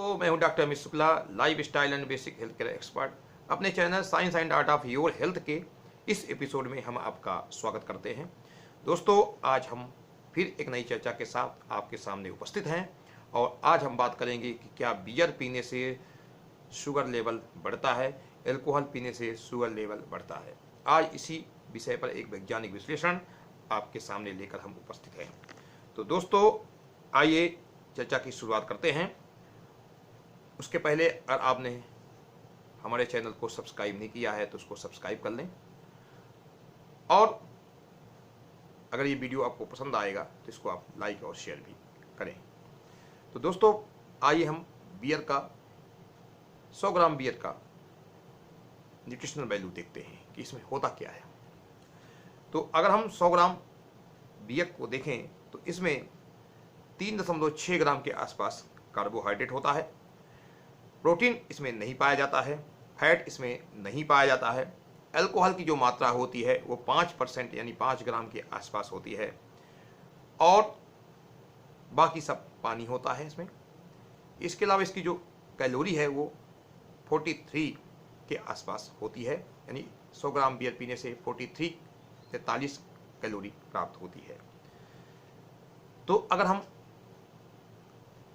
मैं हूं doctor Amit Shukla, lifestyle and basic health care expert. अपने channel science and art of your health के इस एपिसोड में हम आपका स्वागत करते हैं। दोस्तों, आज हम फिर एक नई चर्चा के साथ आपके सामने उपस्थित हैं और आज हम बात करेंगे कि क्या बियर पीने से शुगर लेवल बढ़ता है, एल्कोहल पीने से शुगर लेवल बढ़ता है। आज इसी विषय पर एक वैज्ञानिक विश्लेषण आपके सामने लेकर हम उपस्थित हैं। तो दोस्तों, आइए चर्चा की शुरुआत करते हैं। उसके पहले अगर आपने हमारे चैनल को सब्सक्राइब नहीं किया है तो उसको सब्सक्राइब कर लें और अगर ये वीडियो आपको पसंद आएगा तो इसको आप लाइक और शेयर भी करें। तो दोस्तों, आइए हम बियर का 100 ग्राम बियर का न्यूट्रिशनल वैल्यू देखते हैं कि इसमें होता क्या है। तो अगर हम 100 ग्राम बियर को देखें तो इसमें 3.6 ग्राम के आसपास कार्बोहाइड्रेट होता है। प्रोटीन इसमें नहीं पाया जाता है, फैट इसमें नहीं पाया जाता है। अल्कोहल की जो मात्रा होती है वो 5% यानी 5 ग्राम के आसपास होती है और बाकी सब पानी होता है इसमें। इसके अलावा इसकी जो कैलोरी है वो 43 के आसपास होती है, यानी 100 ग्राम बियर पीने से 43 कैलोरी प्राप्त होती है। तो अगर हम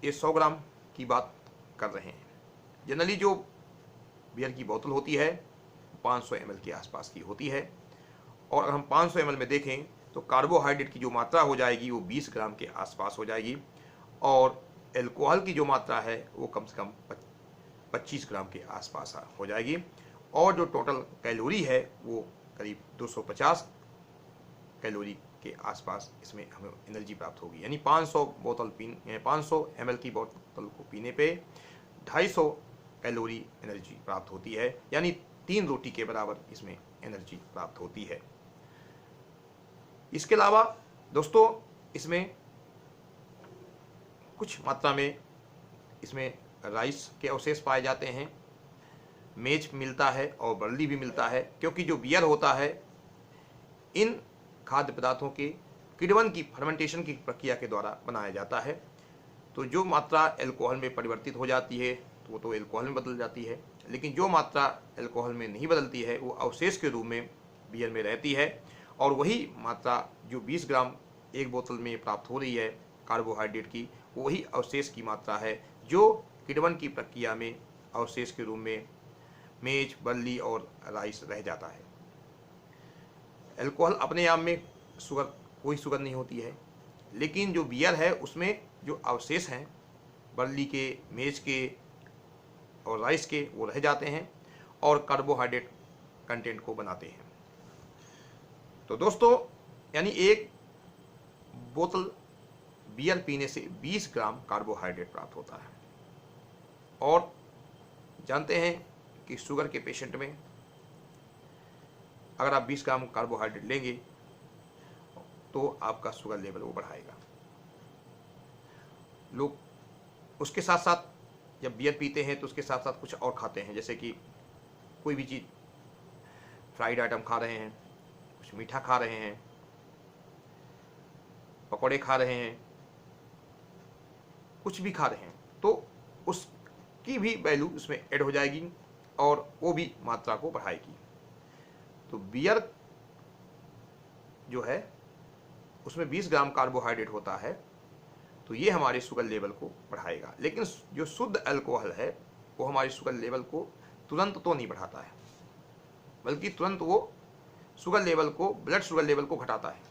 ये 100 ग्राम की बात कर रहे हैं, जनरली जो बियर की बोतल होती है 500 ml के आसपास की होती है और अगर हम 500 ml में देखें तो कार्बोहाइड्रेट की जो मात्रा हो जाएगी वो 20 ग्राम के आसपास हो जाएगी और एल्कोहल की जो मात्रा है वो कम से कम 25 ग्राम के आसपास हो जाएगी और जो टोटल कैलोरी है वो करीब 250 कैलोरी के आसपास इसमें हमें एनर्जी प्राप्त होगी। यानी 500 ml की बोतल को पीने पे 250 कैलोरी एनर्जी प्राप्त होती है, यानी 3 रोटी के बराबर इसमें एनर्जी प्राप्त होती है। इसके अलावा दोस्तों, इसमें कुछ मात्रा में इसमें राइस के अवशेष पाए जाते हैं, मेज मिलता है और बर्ली भी मिलता है, क्योंकि जो बियर होता है इन खाद्य पदार्थों के किण्वन की फर्मेंटेशन की प्रक्रिया के द्वारा बनाया जाता है। तो जो मात्रा एल्कोहल में परिवर्तित हो जाती है तो वो तो एल्कोहल में बदल जाती है, लेकिन जो मात्रा एल्कोहल में नहीं बदलती है वो अवशेष के रूप में बियर में रहती है और वही मात्रा जो 20 ग्राम एक बोतल में प्राप्त हो रही है कार्बोहाइड्रेट की, वही अवशेष की मात्रा है जो किण्वन की प्रक्रिया में अवशेष के रूप में मेज, बर्ली और राइस रह जाता है। एल्कोहल अपने आप में कोई शुगर नहीं होती है, लेकिन जो बियर है उसमें जो अवशेष हैं बर्ली के, मेज के और राइस के, वो रह जाते हैं और कार्बोहाइड्रेट कंटेंट को बनाते हैं। तो दोस्तों, यानी एक बोतल बियर पीने से 20 ग्राम कार्बोहाइड्रेट प्राप्त होता है और जानते हैं कि शुगर के पेशेंट में अगर आप 20 ग्राम कार्बोहाइड्रेट लेंगे तो आपका शुगर लेवल वो बढ़ाएगा। लोग उसके साथ साथ जब बियर पीते हैं तो उसके साथ साथ कुछ और खाते हैं, जैसे कि कोई भी चीज़, फ्राइड आइटम खा रहे हैं, कुछ मीठा खा रहे हैं, पकौड़े खा रहे हैं, कुछ भी खा रहे हैं, तो उसकी भी वैल्यू उसमें ऐड हो जाएगी और वो भी मात्रा को बढ़ाएगी। तो बियर जो है उसमें 20 ग्राम कार्बोहाइड्रेट होता है, तो ये हमारे शुगर लेवल को बढ़ाएगा। लेकिन जो शुद्ध अल्कोहल है वो हमारे शुगर लेवल को तुरंत तो नहीं बढ़ाता है, बल्कि तुरंत वो शुगर लेवल को, ब्लड शुगर लेवल को घटाता है।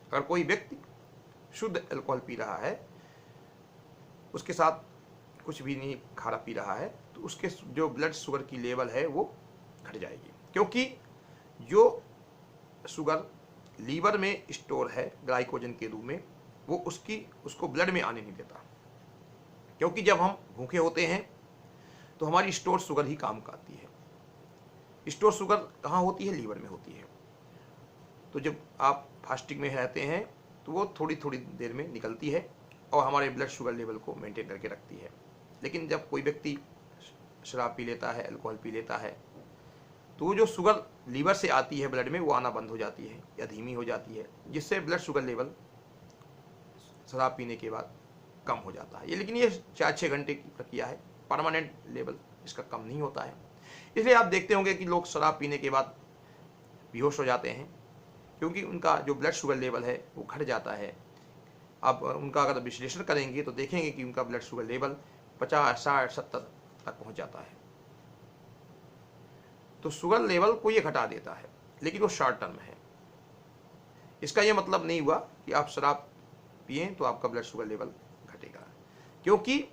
अगर कोई व्यक्ति शुद्ध अल्कोहल पी रहा है, उसके साथ कुछ भी नहीं खा रहा पी रहा है, तो उसके जो ब्लड शुगर की लेवल है वो घट जाएगी, क्योंकि जो शुगर लीवर में स्टोर है ग्लाइकोजन के रूप में, वो उसको ब्लड में आने नहीं देता। क्योंकि जब हम भूखे होते हैं तो हमारी स्टोर शुगर ही काम करती है। स्टोर शुगर कहाँ होती है? लीवर में होती है। तो जब आप फास्टिंग में रहते हैं तो वो थोड़ी थोड़ी देर में निकलती है और हमारे ब्लड शुगर लेवल को मेंटेन करके रखती है। लेकिन जब कोई व्यक्ति शराब पी लेता है, अल्कोहल पी लेता है, तो वो जो शुगर लीवर से आती है ब्लड में, वो आना बंद हो जाती है या धीमी हो जाती है, जिससे ब्लड शुगर लेवल शराब पीने के बाद कम हो जाता है। ये लेकिन ये 4-6 घंटे की प्रक्रिया है, परमानेंट लेवल इसका कम नहीं होता है। इसलिए आप देखते होंगे कि लोग शराब पीने के बाद बेहोश हो जाते हैं, क्योंकि उनका जो ब्लड शुगर लेवल है वो घट जाता है। आप उनका अगर विश्लेषण करेंगे तो देखेंगे कि उनका ब्लड शुगर लेवल 50, 60, 70 तक पहुंच जाता है। तो शुगर लेवल को ये घटा देता है, लेकिन वो शॉर्ट टर्म है। इसका ये मतलब नहीं हुआ कि आप शराब पिए तो आपका ब्लड शुगर लेवल घटेगा, क्योंकि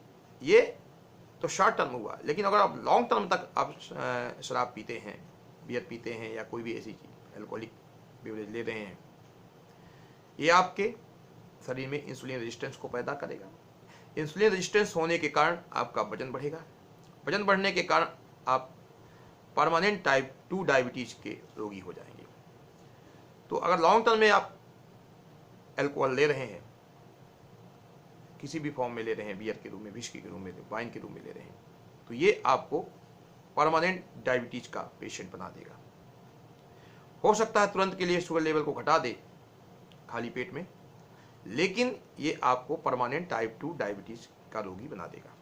ये तो शॉर्ट टर्म हुआ। लेकिन अगर आप लॉन्ग टर्म तक आप शराब पीते हैं, बियर पीते हैं या कोई भी ऐसी चीज़ अल्कोहलिक बेवरेज ले रहे हैं, ये आपके शरीर में इंसुलिन रेजिस्टेंस को पैदा करेगा। इंसुलिन रेजिस्टेंस होने के कारण आपका वजन बढ़ेगा। वजन बढ़ने के कारण आप परमानेंट टाइप 2 डायबिटीज के रोगी हो जाएंगे। तो अगर लॉन्ग टर्म में आप अल्कोहल ले रहे हैं, किसी भी फॉर्म में ले रहे हैं, बियर के रूप में, विस्की के रूप में, वाइन के रूप में ले रहे हैं, तो ये आपको परमानेंट डायबिटीज का पेशेंट बना देगा। हो सकता है तुरंत के लिए शुगर लेवल को घटा दे खाली पेट में, लेकिन ये आपको परमानेंट टाइप 2 डायबिटीज का रोगी बना देगा,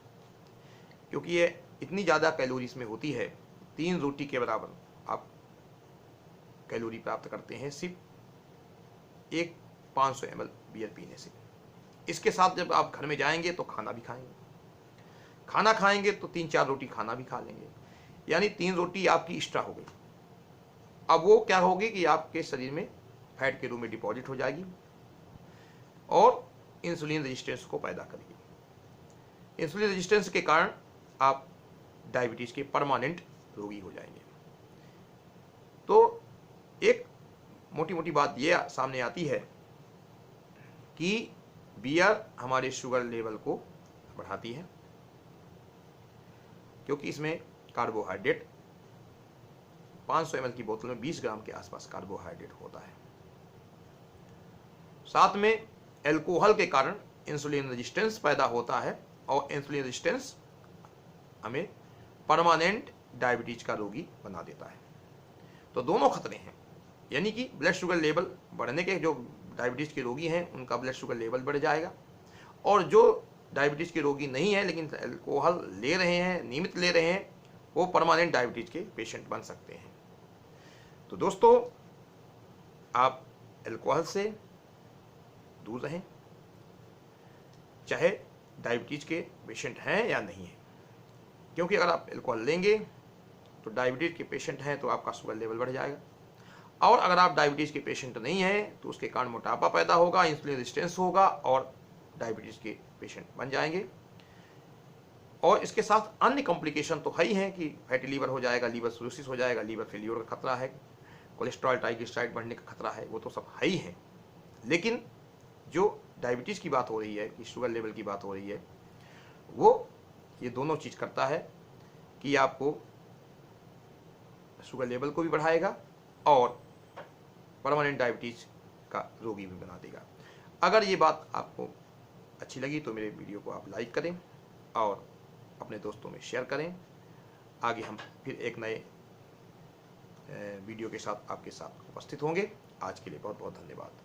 क्योंकि ये इतनी ज़्यादा कैलोरीज में होती है। 3 रोटी के बराबर आप कैलोरी प्राप्त करते हैं सिर्फ एक 500 ml बियर पीने से। इसके साथ जब आप घर में जाएंगे तो खाना भी खाएंगे, खाना खाएंगे तो 3-4 रोटी खाना भी खा लेंगे, यानी 3 रोटी आपकी एक्स्ट्रा हो गई। अब वो क्या होगी कि आपके शरीर में फैट के रूप में डिपॉजिट हो जाएगी और इंसुलिन रेजिस्टेंस को पैदा करेगी। इंसुलिन रेजिस्टेंस के कारण आप डायबिटीज के परमानेंट रोगी हो जाएंगे। तो एक मोटी मोटी बात ये सामने आती है कि बियर हमारे शुगर लेवल को बढ़ाती है, क्योंकि इसमें कार्बोहाइड्रेट 500 ml की बोतल में 20 ग्राम के आसपास कार्बोहाइड्रेट होता है। साथ में अल्कोहल के कारण इंसुलिन रेजिस्टेंस पैदा होता है और इंसुलिन रेजिस्टेंस हमें परमानेंट डायबिटीज का रोगी बना देता है। तो दोनों खतरे हैं, यानी कि ब्लड शुगर लेवल बढ़ने के जो डायबिटीज के रोगी हैं उनका ब्लड शुगर लेवल बढ़ जाएगा, और जो डायबिटीज के रोगी नहीं है लेकिन अल्कोहल ले रहे हैं, नियमित ले रहे हैं, वो परमानेंट डायबिटीज के पेशेंट बन सकते हैं। तो दोस्तों, आप अल्कोहल से दूर रहें, चाहे डायबिटीज के पेशेंट हैं या नहीं है, क्योंकि अगर आप अल्कोहल लेंगे तो डायबिटीज के पेशेंट हैं तो आपका शुगर लेवल बढ़ जाएगा, और अगर आप डायबिटीज के पेशेंट नहीं हैं तो उसके कारण मोटापा पैदा होगा, इंसुलिन रेजिस्टेंस होगा और डायबिटीज के पेशेंट बन जाएंगे। और इसके साथ अन्य कॉम्प्लिकेशन तो है ही हैं कि फैटी लीवर हो जाएगा, लीवर सिरोसिस हो जाएगा, लीवर फेल्योर का खतरा है, कोलेस्ट्रॉल ट्राइग्लिसराइड बढ़ने का खतरा है, वो तो सब है ही है। लेकिन जो डायबिटीज़ की बात हो रही है, कि शुगर लेवल की बात हो रही है, वो ये दोनों चीज़ करता है कि आपको शुगर लेवल को भी बढ़ाएगा और परमानेंट डायबिटीज़ का रोगी भी बना देगा। अगर ये बात आपको अच्छी लगी तो मेरे वीडियो को आप लाइक करें और अपने दोस्तों में शेयर करें। आगे हम फिर एक नए वीडियो के साथ आपके साथ उपस्थित होंगे। आज के लिए बहुत बहुत धन्यवाद।